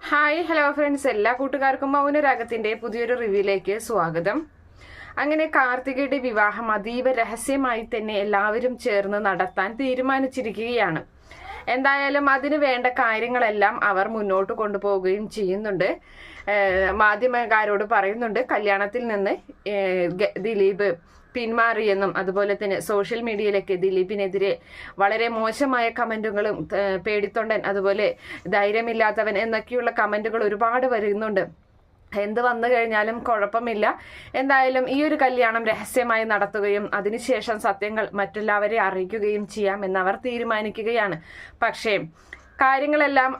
Hi hello friends, എല്ലാ കൂട്ടുകാർക്കും മൗനരാഗത്തിന്റെ പുതിയൊരു റിവ്യൂയിലേക്ക് സ്വാഗതം. അങ്ങനെ കാർത്തികയുടെ വിവാഹം അതീവ രഹസ്യമായി തന്നെ എല്ലാവരും ചേർന്ന് നടത്താൻ തീരുമാനിച്ചിരിക്കുകയാണ്. എന്തായാലും അതിന് വേണ്ട കാര്യങ്ങളെല്ലാം അവർ മുന്നോട്ട് കൊണ്ടുപോവുകയും ചെയ്യുന്നുണ്ട്. മാധ്യമക്കാരോട് പറയുന്നുണ്ട് കല്യാണത്തിൽ നിന്ന് ദിലീപ് പിന്മാറിയെന്നും അതുപോലെ തന്നെ സോഷ്യൽ മീഡിയയിലേക്ക് ദിലീപിനെതിരെ വളരെ മോശമായ കമന്റുകളും പേടിത്തൊണ്ടൻ അതുപോലെ ധൈര്യമില്ലാത്തവൻ എന്നൊക്കെയുള്ള കമന്റുകൾ ഒരുപാട് വരുന്നുണ്ട്. എന്ത് വന്നു കഴിഞ്ഞാലും കുഴപ്പമില്ല, എന്തായാലും ഈ ഒരു കല്യാണം രഹസ്യമായി നടത്തുകയും അതിനുശേഷം സത്യങ്ങൾ മറ്റുള്ളവരെ അറിയിക്കുകയും ചെയ്യാമെന്നവർ തീരുമാനിക്കുകയാണ്. പക്ഷേ കാര്യങ്ങളെല്ലാം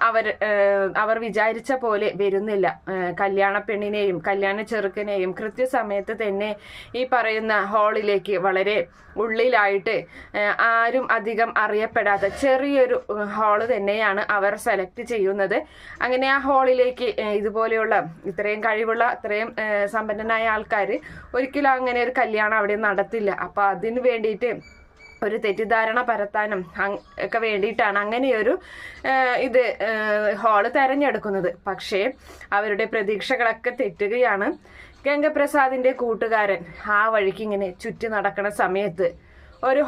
അവർ വിചാരിച്ച പോലെ വരുന്നില്ല. കല്യാണ പെണ്ണിനെയും കല്യാണ ചെറുക്കനെയും കൃത്യസമയത്ത് തന്നെ ഈ പറയുന്ന ഹാളിലേക്ക് വളരെ ഉള്ളിലായിട്ട് ആരും അധികം അറിയപ്പെടാത്ത ചെറിയൊരു ഹാള് തന്നെയാണ് അവർ സെലക്ട് ചെയ്യുന്നത്. അങ്ങനെ ആ ഹാളിലേക്ക് ഇതുപോലെയുള്ള ഇത്രയും കഴിവുള്ള ഇത്രയും സമ്പന്നനായ ആൾക്കാർ ഒരിക്കലും അങ്ങനെ ഒരു കല്യാണം അവിടെ നടത്തില്ല. അപ്പൊ അതിന് വേണ്ടിയിട്ട് ഒരു തെറ്റിദ്ധാരണ പരത്താനും ഒക്കെ വേണ്ടിയിട്ടാണ് അങ്ങനെയൊരു ഹാള് തെരഞ്ഞെടുക്കുന്നത്. പക്ഷേ അവരുടെ പ്രതീക്ഷകളൊക്കെ തെറ്റുകയാണ്. ഗംഗപ്രസാദിന്റെ കൂട്ടുകാരൻ ആ വഴിക്ക് ഇങ്ങനെ ചുറ്റി നടക്കുന്ന സമയത്ത് ഒരു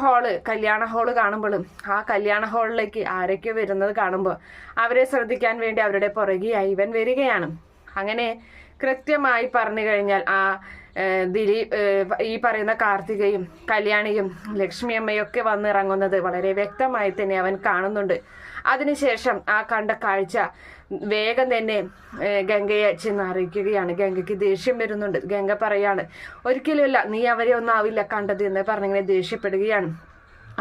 കല്യാണ ഹാള് കാണുമ്പോഴും ആ കല്യാണ ഹാളിലേക്ക് ആരൊക്കെ വരുന്നത് കാണുമ്പോൾ അവരെ ശ്രദ്ധിക്കാൻ വേണ്ടി അവരുടെ പുറകെയായി ഇവൻ വരികയാണ്. അങ്ങനെ കൃത്യമായി പറഞ്ഞു കഴിഞ്ഞാൽ ആ ദിലീപ് ഈ പറയുന്ന കാർത്തികയും കല്യാണിയും ലക്ഷ്മി അമ്മയൊക്കെ വന്നിറങ്ങുന്നത് വളരെ വ്യക്തമായി തന്നെ അവൻ കാണുന്നുണ്ട്. അതിനുശേഷം ആ കണ്ട കാഴ്ച വേഗം തന്നെ ഗംഗയെ ചെന്ന് അറിയിക്കുകയാണ്. ഗംഗയ്ക്ക് ദേഷ്യം വരുന്നുണ്ട്. ഗംഗ പറയാണ്, ഒരിക്കലുമില്ല, നീ അവരെ ഒന്നും ആവില്ല കണ്ടത് എന്ന് പറഞ്ഞിങ്ങനെ ദേഷ്യപ്പെടുകയാണ്.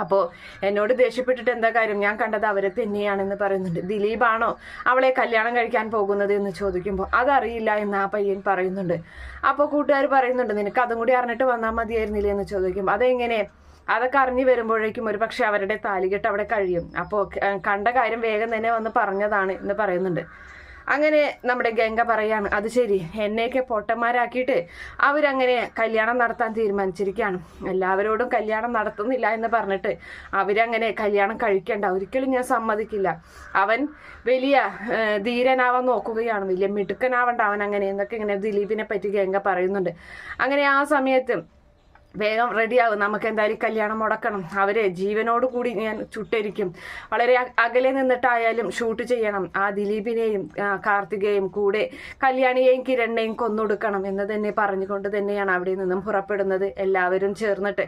അപ്പോൾ എന്നോട് ദേഷ്യപ്പെട്ടിട്ട് എന്താ കാര്യം, ഞാൻ കണ്ടത് അവരെ തന്നെയാണെന്ന് പറയുന്നുണ്ട്. ദിലീപാണോ അവളെ കല്യാണം കഴിക്കാൻ പോകുന്നത് എന്ന് ചോദിക്കുമ്പോൾ അതറിയില്ല എന്ന് ആ പയ്യൻ പറയുന്നുണ്ട്. അപ്പോൾ കൂട്ടുകാർ പറയുന്നുണ്ട്, നിനക്ക് അതും കൂടി അറിഞ്ഞിട്ട് വന്നാൽ മതിയായിരുന്നില്ലേ എന്ന് ചോദിക്കുമ്പോൾ അതെങ്ങനെ, അതൊക്കെ അറിഞ്ഞു വരുമ്പോഴേക്കും ഒരു പക്ഷെ അവരുടെ താലികെട്ട് അവിടെ കഴിയും. അപ്പോൾ കണ്ട കാര്യം വേഗം തന്നെ വന്ന് പറഞ്ഞതാണ് എന്ന് പറയുന്നുണ്ട്. അങ്ങനെ നമ്മുടെ ഗംഗ പറയാണ്, അത് ശരി, എന്നെയൊക്കെ പൊട്ടന്മാരാക്കിയിട്ട് അവരങ്ങനെ കല്യാണം നടത്താൻ തീരുമാനിച്ചിരിക്കുകയാണ്. എല്ലാവരോടും കല്യാണം നടത്തുന്നില്ല എന്ന് പറഞ്ഞിട്ട് അവരങ്ങനെ കല്യാണം കഴിക്കേണ്ട, ഒരിക്കലും ഞാൻ സമ്മതിക്കില്ല. അവൻ വലിയ ധീരനാവാൻ നോക്കുകയാണ്, വലിയ മിടുക്കനാവണ്ട അവൻ അങ്ങനെ എന്നൊക്കെ ഇങ്ങനെ ദിലീപിനെ പറ്റി ഗംഗ പറയുന്നുണ്ട്. അങ്ങനെ ആ സമയത്ത് വേഗം റെഡിയാവും, നമുക്ക് എന്തായാലും കല്യാണം മുടക്കണം, അവരെ ജീവനോട് കൂടി ഞാൻ ചുട്ടരിക്കും, വളരെ അകലെ നിന്നിട്ടായാലും ഷൂട്ട് ചെയ്യണം, ആ ദിലീപിനെയും കാർത്തികയും കൂടെ കല്യാണിയെയും കിരണിനെയും കൊന്നൊടുക്കണം എന്ന് തന്നെ പറഞ്ഞുകൊണ്ട് തന്നെയാണ് അവിടെ നിന്നും പുറപ്പെടുന്നത്. എല്ലാവരും ചേർന്നിട്ട്,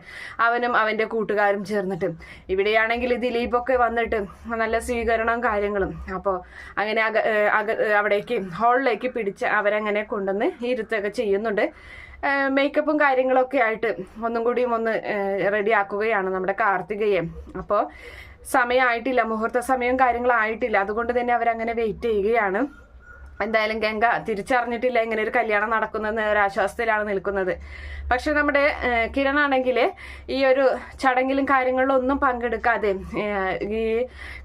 അവനും അവൻ്റെ കൂട്ടുകാരും ചേർന്നിട്ട്. ഇവിടെയാണെങ്കിൽ ദിലീപൊക്കെ വന്നിട്ട് നല്ല സ്വീകരണവും കാര്യങ്ങളും. അപ്പോൾ അങ്ങനെ അവിടേക്ക് ഹാളിലേക്ക് പിടിച്ച് അവരങ്ങനെ കൊണ്ടുവന്ന് ഇരുത്തൊക്കെ ചെയ്യുന്നുണ്ട്. മേക്കപ്പും കാര്യങ്ങളൊക്കെ ആയിട്ട് ഒന്നും കൂടിയും ഒന്ന് റെഡിയാക്കുകയാണ് നമ്മുടെ കാർത്തികയെ. അപ്പോൾ സമയമായിട്ടില്ല, മുഹൂർത്ത സമയവും കാര്യങ്ങളായിട്ടില്ല, അതുകൊണ്ട് തന്നെ അവരങ്ങനെ വെയിറ്റ് ചെയ്യുകയാണ്. എന്തായാലും ഗംഗ തിരിച്ചറിഞ്ഞിട്ടില്ല ഇങ്ങനെ ഒരു കല്യാണം നടക്കുന്നതെന്ന് ഒരാശ്വാസത്തിലാണ് നിൽക്കുന്നത്. പക്ഷെ നമ്മുടെ കിരണാണെങ്കിൽ ഈ ഒരു ചടങ്ങിലും കാര്യങ്ങളിലും ഒന്നും പങ്കെടുക്കാതെ ഈ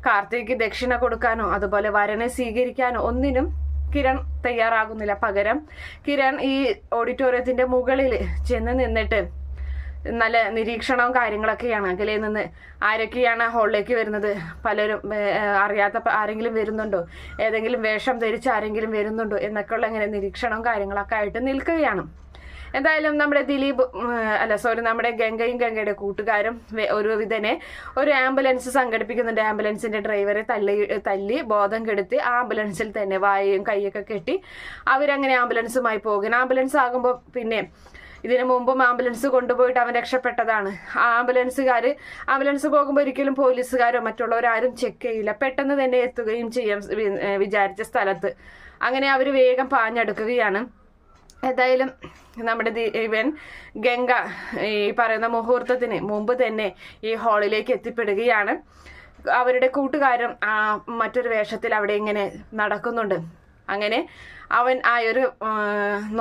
കാർത്തികയ്ക്ക് ദക്ഷിണ കൊടുക്കാനോ അതുപോലെ വരനെ സ്വീകരിക്കാനോ ഒന്നിനും കിരൺ തയ്യാറാകുന്നില്ല. പകരം കിരൺ ഈ ഓഡിറ്റോറിയത്തിന്റെ മുകളിൽ ചെന്ന് നിന്നിട്ട് നല്ല നിരീക്ഷണവും കാര്യങ്ങളൊക്കെയാണ്. അകലെ നിന്ന് ആരൊക്കെയാണ് ഹാളിലേക്ക് വരുന്നത്, പലരും അറിയാത്ത ആരെങ്കിലും വരുന്നുണ്ടോ, ഏതെങ്കിലും വേഷം ധരിച്ച് ആരെങ്കിലും വരുന്നുണ്ടോ എന്നൊക്കെയുള്ള ഇങ്ങനെ നിരീക്ഷണവും കാര്യങ്ങളൊക്കെ ആയിട്ട് നിൽക്കുകയാണ്. എന്തായാലും നമ്മുടെ ഗംഗയും ഗംഗയുടെ കൂട്ടുകാരും ഒരു ആംബുലൻസ് സംഘടിപ്പിക്കുന്നുണ്ട്. ആംബുലൻസിന്റെ ഡ്രൈവറെ തല്ലി ബോധം കെടുത്തി ആംബുലൻസിൽ തന്നെ വായയും കൈയൊക്കെ കെട്ടി അവരങ്ങനെ ആംബുലൻസുമായി പോകുന്നു. ആംബുലൻസ് ആകുമ്പോൾ പിന്നെ ഇതിനു മുമ്പും ആംബുലൻസ് കൊണ്ടുപോയിട്ട് അവൻ രക്ഷപ്പെട്ടതാണ്. ആംബുലൻസ് പോകുമ്പോൾ ഒരിക്കലും പോലീസുകാരോ മറ്റുള്ളവരാരും ചെക്ക് ചെയ്യില്ല, പെട്ടെന്ന് തന്നെ എത്തുകയും ചെയ്യാം വിചാരിച്ച സ്ഥലത്ത്. അങ്ങനെ അവർ വേഗം പാഞ്ഞെടുക്കുകയാണ്. എന്തായാലും നമ്മുടെ ഗംഗ ഈ പറയുന്ന മുഹൂർത്തത്തിന് മുമ്പ് തന്നെ ഈ ഹാളിലേക്ക് എത്തിപ്പെടുകയാണ്. അവരുടെ കൂട്ടുകാരും മറ്റൊരു വേഷത്തിൽ അവിടെ ഇങ്ങനെ നടക്കുന്നുണ്ട്. അങ്ങനെ അവൻ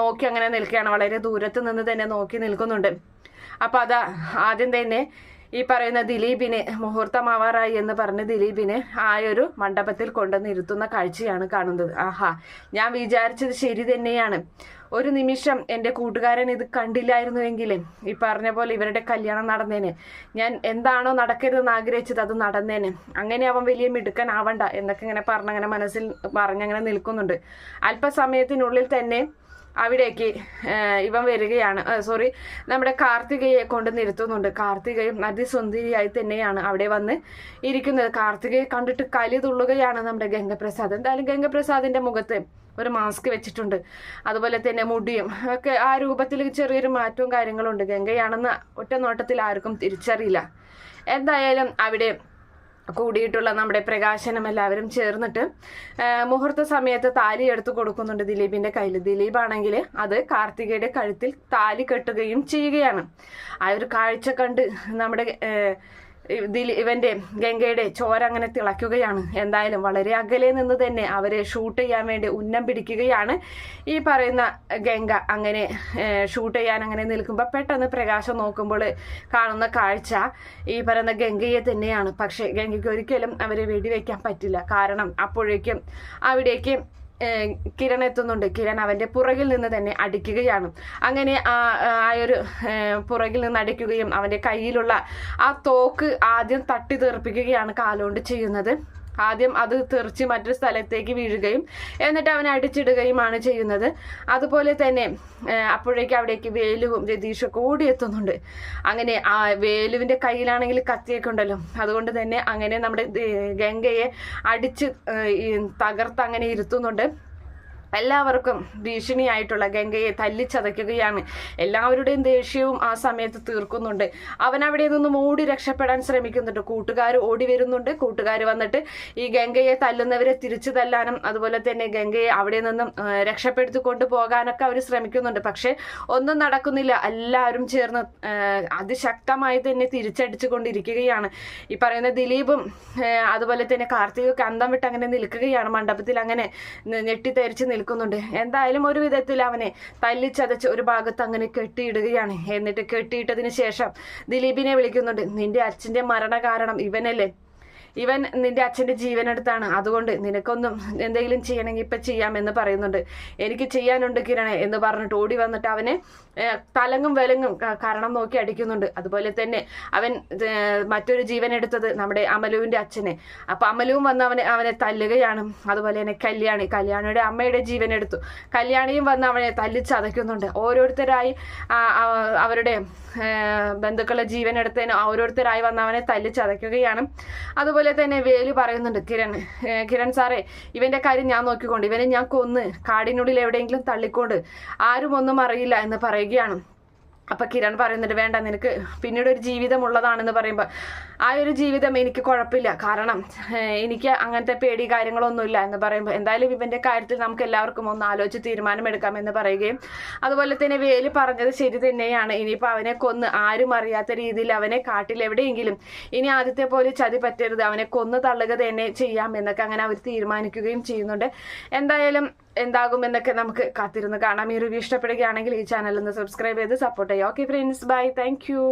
നോക്കി അങ്ങനെ നിൽക്കുകയാണ്, വളരെ ദൂരത്ത് നിന്ന് തന്നെ നോക്കി നിൽക്കുന്നുണ്ട്. അപ്പൊ ആദ്യം തന്നെ ഈ പറയുന്ന ദിലീപിനെ മുഹൂർത്തമാവാറായി എന്ന് പറഞ്ഞ് ദിലീപിനെ ആയൊരു മണ്ഡപത്തിൽ കൊണ്ടുവന്ന് ഇരുത്തുന്ന കാഴ്ചയാണ് കാണുന്നത്. ആഹാ, ഞാൻ വിചാരിച്ചത് ശരി തന്നെയാണ്. ഒരു നിമിഷം എൻ്റെ കൂട്ടുകാരൻ ഇത് കണ്ടില്ലായിരുന്നുവെങ്കിൽ ഈ പറഞ്ഞ പോലെ ഇവരുടെ കല്യാണം നടന്നേനെ. ഞാൻ എന്താണോ നടക്കരുതെന്ന് ആഗ്രഹിച്ചത് അത് നടന്നേനെ. അങ്ങനെ അവൻ വലിയ മിടുക്കനാവണ്ട എന്നൊക്കെ ഇങ്ങനെ പറഞ്ഞങ്ങനെ മനസ്സിൽ പറഞ്ഞങ്ങനെ നിൽക്കുന്നുണ്ട്. അല്പസമയത്തിനുള്ളിൽ തന്നെ അവിടേക്ക് ഇവൻ വരികയാണ്. നമ്മുടെ കാർത്തികയെ കൊണ്ട് നിർത്തുന്നുണ്ട്. കാർത്തികയും അതിസുന്ദരിയായി തന്നെയാണ് അവിടെ വന്ന് ഇരിക്കുന്നത്. കാർത്തികയെ കണ്ടിട്ട് കലി തുള്ളുകയാണ് നമ്മുടെ ഗംഗപ്രസാദ്. എന്തായാലും ഗംഗപ്രസാദിന്റെ മുഖത്ത് ഒരു മാസ്ക് വെച്ചിട്ടുണ്ട്. അതുപോലെ തന്നെ മുടിയും ഒക്കെ ആ രൂപത്തിൽ ചെറിയൊരു മാറ്റവും കാര്യങ്ങളുണ്ട്. ഗംഗയാണെന്ന് ഒറ്റ നോട്ടത്തിൽ ആർക്കും തിരിച്ചറിയില്ല. എന്തായാലും അവിടെ കൂടിയിട്ടുള്ള നമ്മുടെ പ്രകാശനം എല്ലാവരും ചേർന്നിട്ട് മുഹൂർത്ത സമയത്ത് താലി എടുത്തു കൊടുക്കുന്നുണ്ട് ദിലീപിന്റെ കയ്യിൽ. ദിലീപ് ആണെങ്കിൽ അത് കാർത്തികയുടെ കഴുത്തിൽ താലി കെട്ടുകയും ചെയ്യുകയാണ്. ആ ഒരു കാഴ്ച കണ്ട് നമ്മുടെ ഇവന്റെ ഗംഗയുടെ ചോര അങ്ങനെ തിളയ്ക്കുകയാണ്. എന്തായാലും വളരെ അകലെ നിന്ന് തന്നെ അവരെ ഷൂട്ട് ചെയ്യാൻ വേണ്ടി ഉന്നം പിടിക്കുകയാണ് ഈ പറയുന്ന ഗംഗ. അങ്ങനെ ഷൂട്ട് ചെയ്യാൻ അങ്ങനെ നിൽക്കുമ്പോൾ പെട്ടെന്ന് പ്രകാശം നോക്കുമ്പോൾ കാണുന്ന കാഴ്ച ഈ പറയുന്ന ഗംഗയെ തന്നെയാണ്. പക്ഷെ ഗംഗയ്ക്ക് ഒരിക്കലും അവരെ വെടിവെക്കാൻ പറ്റില്ല. കാരണം അപ്പോഴേക്കും അവിടേക്ക് കിരൺ എത്തുന്നുണ്ട്. കിരൺ അവന്റെ പുറകിൽ നിന്ന് തന്നെ അടിക്കുകയാണ്. അങ്ങനെ ഒരു പുറകിൽ നിന്ന് അടിക്കുകയും അവന്റെ കയ്യിലുള്ള ആ തോക്ക് ആദ്യം തട്ടി തെറിപ്പിക്കുകയാണ് കാലുകൊണ്ട് ചെയ്യുന്നത്. ആദ്യം അത് തെറിച്ച് മറ്റൊരു സ്ഥലത്തേക്ക് വീഴുകയും എന്നിട്ട് അവനെ അടിച്ചിടുകയുമാണ് ചെയ്യുന്നത്. അതുപോലെ തന്നെ അപ്പോഴേക്കും അവിടേക്ക് വേലുവും രതീഷും ഒക്കെ ഓടിയെത്തുന്നുണ്ട്. അങ്ങനെ ആ വേലുവിന്റെ കയ്യിലാണെങ്കിൽ കത്തിയൊക്കെ ഉണ്ടല്ലോ, അതുകൊണ്ട് തന്നെ അങ്ങനെ നമ്മുടെ ഗംഗയെ അടിച്ച് തകർത്ത് അങ്ങനെ ഇരുത്തുന്നുണ്ട്. എല്ലാവർക്കും ഭീഷണിയായിട്ടുള്ള ഗംഗയെ തല്ലിച്ചതയ്ക്കുകയാണ്. എല്ലാവരുടെയും ദേഷ്യവും ആ സമയത്ത് തീർക്കുന്നുണ്ട്. അവൻ അവിടെ നിന്നും ഓടി രക്ഷപ്പെടാൻ ശ്രമിക്കുന്നുണ്ട്. കൂട്ടുകാർ ഓടി വരുന്നുണ്ട്. കൂട്ടുകാർ വന്നിട്ട് ഈ ഗംഗയെ തല്ലുന്നവരെ തിരിച്ചു തല്ലാനും അതുപോലെ തന്നെ ഗംഗയെ അവിടെ നിന്നും രക്ഷപ്പെടുത്തി കൊണ്ടുപോകാനൊക്കെ അവർ ശ്രമിക്കുന്നുണ്ട്. പക്ഷെ ഒന്നും നടക്കുന്നില്ല. എല്ലാവരും ചേർന്ന് അതിശക്തമായി തന്നെ തിരിച്ചടിച്ചു കൊണ്ടിരിക്കുകയാണ്. ഈ പറയുന്ന ദിലീപും അതുപോലെ തന്നെ കാർത്തികൊക്കെ അന്തം വിട്ട് അങ്ങനെ നിൽക്കുകയാണ്. മണ്ഡപത്തിൽ അങ്ങനെ ഞെട്ടിത്തരിച്ച് നിൽക്കുന്നുണ്ട്. എന്തായാലും ഒരു വിധത്തിൽ അവനെ തല്ലിച്ചതച്ച് ഒരു ഭാഗത്ത് അങ്ങനെ കെട്ടിയിടുകയാണ്. എന്നിട്ട് കെട്ടിയിട്ടതിന് ശേഷം ദിലീപിനെ വിളിക്കുന്നുണ്ട്. നിന്റെ അച്ഛന്റെ മരണ കാരണം ഇവനല്ലേ? ഇവൻ നിന്റെ അച്ഛന്റെ ജീവനെടുത്താണ്. അതുകൊണ്ട് നിനക്കൊന്നും എന്തെങ്കിലും ചെയ്യണമെങ്കിൽ ഇപ്പൊ ചെയ്യാമെന്ന് പറയുന്നുണ്ട്. എനിക്ക് ചെയ്യാനുണ്ട് കിരണേ എന്ന് പറഞ്ഞിട്ട് ഓടി വന്നിട്ട് അവനെ തലങ്ങും വിലങ്ങും കാരണം നോക്കി അടിക്കുന്നുണ്ട്. അതുപോലെ തന്നെ അവൻ മറ്റൊരു ജീവൻ എടുത്തത് നമ്മുടെ അമലുവിന്റെ അച്ഛനെ. അപ്പൊ അമലുവും വന്ന് അവനെ തല്ലുകയാണ്. അതുപോലെ തന്നെ കല്യാണിയുടെ അമ്മയുടെ ജീവൻ എടുത്തു. കല്യാണിയും വന്ന് അവനെ തല്ലിച്ചതയ്ക്കുന്നുണ്ട്. ഓരോരുത്തരായി അവരുടെ ബന്ധുക്കളുടെ ജീവൻ എടുത്തതിന് ഓരോരുത്തരായി വന്ന് അവനെ തല്ലിച്ചതയ്ക്കുകയാണ്. അതുപോലെ തന്നെ വേലു പറയുന്നുണ്ട്, കിരൺ സാറേ, ഇവന്റെ കാര്യം ഞാൻ നോക്കിക്കൊണ്ട് ഇവനെ ഞാൻ കൊന്ന് കാടിനുള്ളിൽ എവിടെയെങ്കിലും തള്ളിക്കൊണ്ട് ആരും ഒന്നും അറിയില്ല എന്ന് പറയുകയാണ്. അപ്പൊ കിരൺ പറയുന്നുണ്ട്, വേണ്ട, നിനക്ക് പിന്നീട് ഒരു ജീവിതം ഉള്ളതാണെന്ന് പറയുമ്പോൾ ആ ഒരു ജീവിതം എനിക്ക് കുഴപ്പമില്ല, കാരണം എനിക്ക് അങ്ങനത്തെ പേടി കാര്യങ്ങളൊന്നുമില്ല എന്ന് പറയുമ്പോൾ എന്തായാലും ഇവന്റെ കാര്യത്തിൽ നമുക്ക് എല്ലാവർക്കും ഒന്ന് ആലോചിച്ച് തീരുമാനമെടുക്കാം എന്ന് പറയുകയും അതുപോലെ തന്നെ വേലു പറഞ്ഞത് ശരി തന്നെയാണ്. ഇനിയിപ്പോൾ അവനെ കൊന്ന് ആരും അറിയാത്ത രീതിയിൽ അവനെ കാട്ടിൽ എവിടെയെങ്കിലും ഇനി ആദ്യത്തെ പോലെ ചതി പറ്റരുത്, അവനെ കൊന്ന് തള്ളുക തന്നെ ചെയ്യാം എന്നൊക്കെ അങ്ങനെ അവർ തീരുമാനിക്കുകയും ചെയ്യുന്നുണ്ട്. എന്തായാലും എന്താകുമെന്നൊക്കെ നമുക്ക് കാത്തിരുന്ന് കാണാം. ഈ റിവ്യൂ ഇഷ്ടപ്പെടുകയാണെങ്കിൽ ഈ ചാനൽ ഒന്ന് സബ്സ്ക്രൈബ് ചെയ്ത് സപ്പോർട്ട് ചെയ്യാം. Okay friends, bye, thank U.